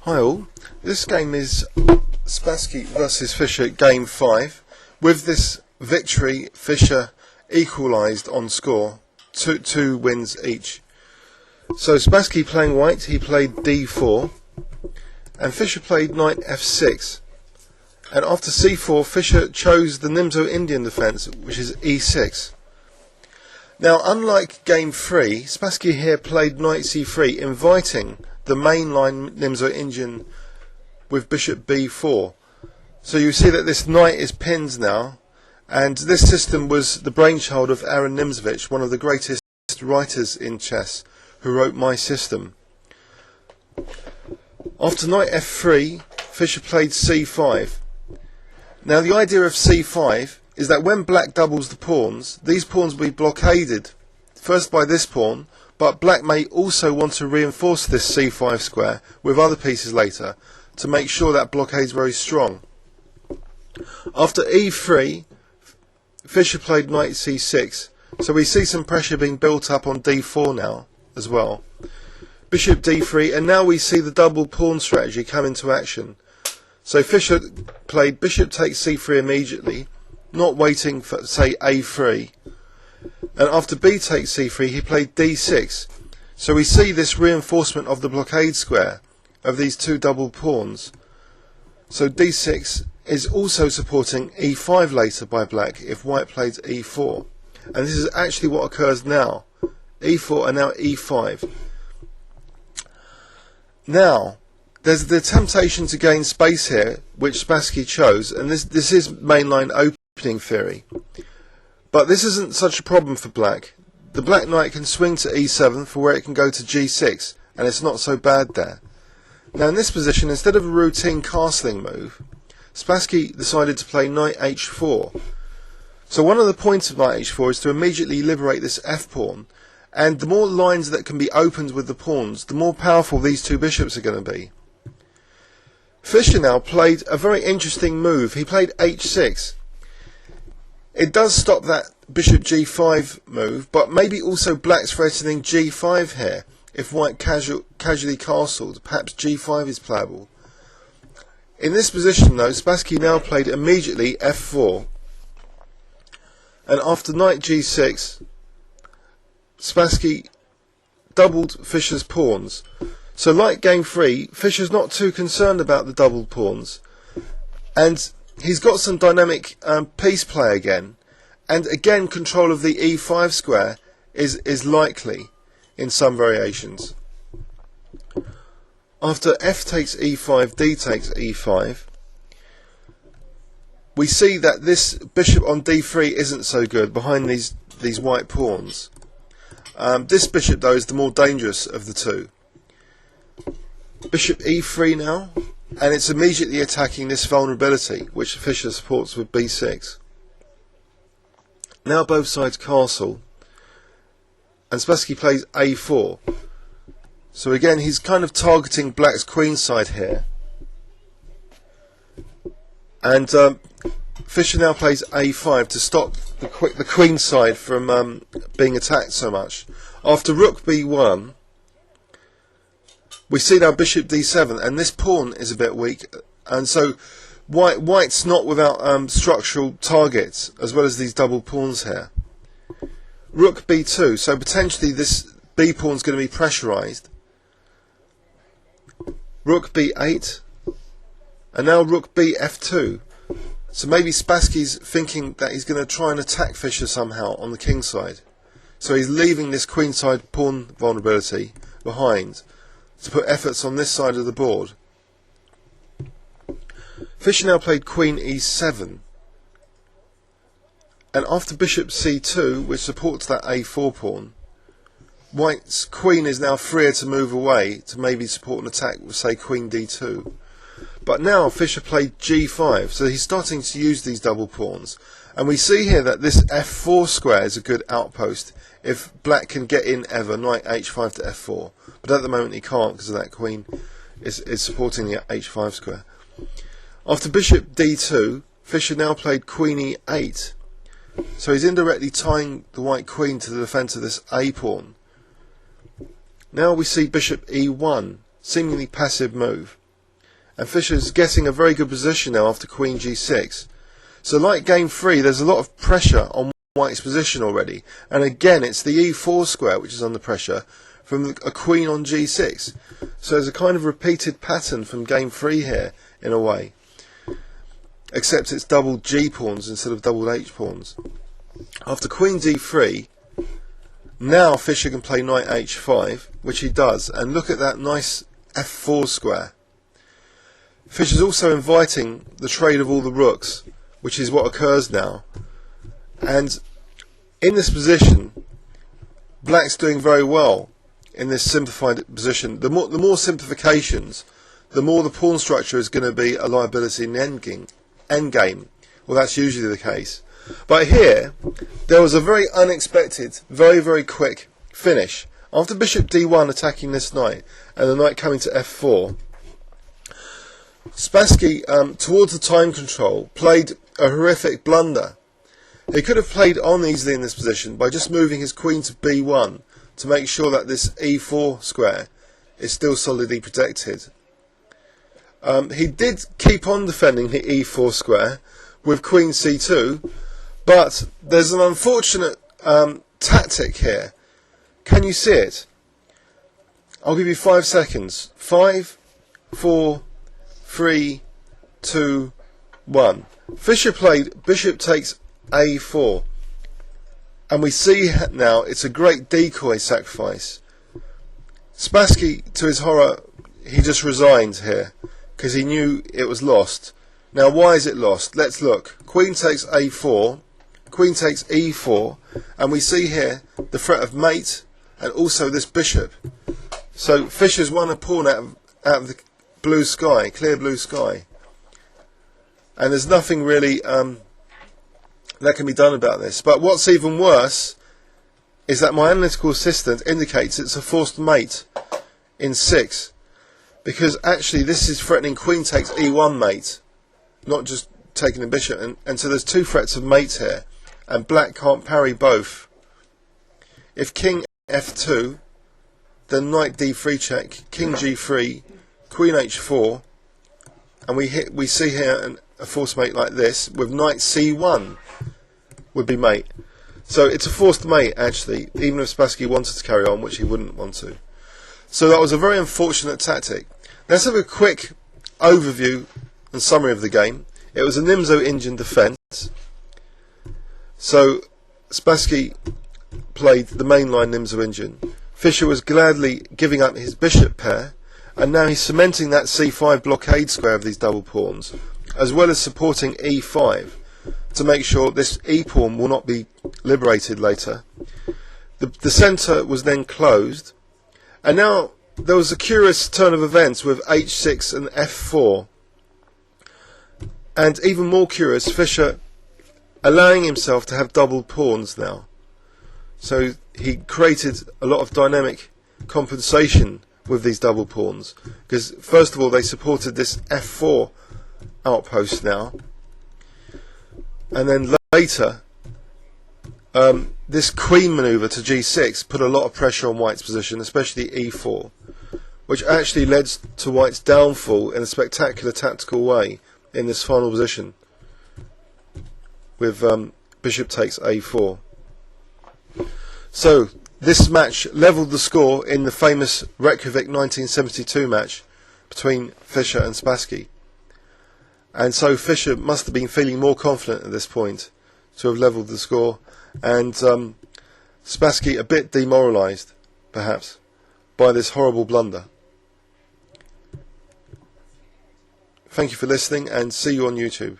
Hi all, this game is Spassky versus Fischer game 5. With this victory, Fischer equalised on score, two wins each. So Spassky playing white, he played d4, and Fischer played knight f6. And after c4, Fischer chose the Nimzo-Indian defence, which is e6. Now, unlike game 3, Spassky here played knight c3, inviting the mainline Nimzo-Indian with bishop b4. So you see that this knight is pinned now, and this system was the brainchild of Aaron Nimzovich, one of the greatest writers in chess, who wrote My System. After knight f3, Fischer played c5. Now the idea of c5 is that when black doubles the pawns, these pawns will be blockaded, first by this pawn, but black may also want to reinforce this c5 square with other pieces later to make sure that blockade is very strong. After e3, Fischer played knight c6, so we see some pressure being built up on d4 now as well. Bishop d3, and now we see the double pawn strategy come into action. So Fischer played bishop takes c3 immediately, not waiting for, say, a3. And after b takes c3, he played d6. So we see this reinforcement of the blockade square of these two double pawns. So d6 is also supporting e5 later by black if white plays e4. And this is actually what occurs now. e4 and now e5. Now, there's the temptation to gain space here, which Spassky chose, and this is mainline opening theory. But this isn't such a problem for black. The black knight can swing to e7 for where it can go to g6, and it's not so bad there. Now in this position, instead of a routine castling move, Spassky decided to play knight h4. So one of the points of knight h4 is to immediately liberate this f-pawn, and the more lines that can be opened with the pawns, the more powerful these two bishops are going to be. Fischer now played a very interesting move. He played h6. It does stop that bishop g5 move, but maybe also black's threatening g5 here. If white casually castled, perhaps g5 is playable. In this position though, Spassky now played immediately f4. And after knight g6, Spassky doubled Fischer's pawns. So like game 3, Fischer's not too concerned about the doubled pawns. And he's got some dynamic piece play again. And again, control of the e5 square is likely in some variations. After f takes e5, d takes e5, we see that this bishop on d3 isn't so good behind these white pawns. This bishop though is the more dangerous of the two. Bishop e3 now, and it's immediately attacking this vulnerability which Fischer supports with b6. Now both sides castle, and Spassky plays a4. So again he's kind of targeting black's queen side here, and Fischer now plays a5 to stop the queen side from being attacked so much. After rook b1, we see now bishop d7, and this pawn is a bit weak, and so white's not without structural targets as well as these double pawns here. Rook b2, so potentially this b pawn is going to be pressurized. Rook b8, and now rook bf2. So maybe Spassky's thinking that he's going to try and attack Fischer somehow on the king side. So he's leaving this queenside pawn vulnerability behind to put efforts on this side of the board. Fischer now played queen e7. And after bishop c2, which supports that a4 pawn, white's queen is now freer to move away to maybe support an attack with, say, queen d2. But now Fischer played g5, so he's starting to use these double pawns. And we see here that this f4 square is a good outpost if black can get in ever, knight h5 to f4. But at the moment he can't because of that queen is supporting the h5 square. After bishop d2, Fischer now played queen e8. So he's indirectly tying the white queen to the defence of this a pawn. Now we see bishop e1, seemingly passive move. and Fischer's getting a very good position now after queen g6. So like game 3, there's a lot of pressure on white's position already, and again it's the e4 square which is under pressure from a queen on g6. So there's a kind of repeated pattern from game 3 here in a way, except it's double g pawns instead of double h pawns. After queen d3, now Fischer can play knight h5, which he does, and look at that nice f4 square. Fischer's also inviting the trade of all the rooks, which is what occurs now. And in this position, black's doing very well in this simplified position. The more simplifications, the more the pawn structure is going to be a liability in the endgame. Well, that's usually the case. But here, there was a very unexpected, very, very quick finish. After bishop d1 attacking this knight, and the knight coming to f4, Spassky, towards the time control, played a horrific blunder. He could have played on easily in this position by just moving his queen to b1 to make sure that this e4 square is still solidly protected. He did keep on defending the e4 square with queen c2, but there's an unfortunate tactic here. Can you see it? I'll give you 5 seconds. 5, 4, 3, 2, 1. Fischer played bishop takes a4, and we see now it's a great decoy sacrifice. Spassky, to his horror, he just resigned here because he knew it was lost. Now why is it lost? Let's look. Queen takes a4, queen takes e4, and we see here the threat of mate and also this bishop. So Fischer's won a pawn out of the blue sky, clear blue sky, and there's nothing really that can be done about this. But what's even worse is that my analytical assistant indicates it's a forced mate in 6, because actually this is threatening queen takes e1 mate, not just taking the bishop, and so there's 2 threats of mate here, and black can't parry both. If king f2, then knight d3 check, king g3, queen h4, and we see here a forced mate like this with knight c1 would be mate. So it's a forced mate actually, even if Spassky wanted to carry on, which he wouldn't want to. So that was a very unfortunate tactic. Let's have a quick overview and summary of the game. It was a Nimzo-indian defence. So Spassky played the mainline Nimzo-indian. Fischer was gladly giving up his bishop pair, and now he's cementing that c5 blockade square of these double pawns, as well as supporting e5 to make sure this e-pawn will not be liberated later. The centre was then closed, and now there was a curious turn of events with h6 and f4, and even more curious, Fischer allowing himself to have double pawns now. So he created a lot of dynamic compensation with these double pawns, because first of all they supported this f4 outpost now, and then later this queen manoeuvre to g6 put a lot of pressure on white's position, especially e4, which actually led to white's downfall in a spectacular tactical way in this final position with bishop takes a4. So this match levelled the score in the famous Reykjavik 1972 match between Fischer and Spassky. And so Fischer must have been feeling more confident at this point to have levelled the score, and Spassky a bit demoralised, perhaps, by this horrible blunder. Thank you for listening, and see you on YouTube.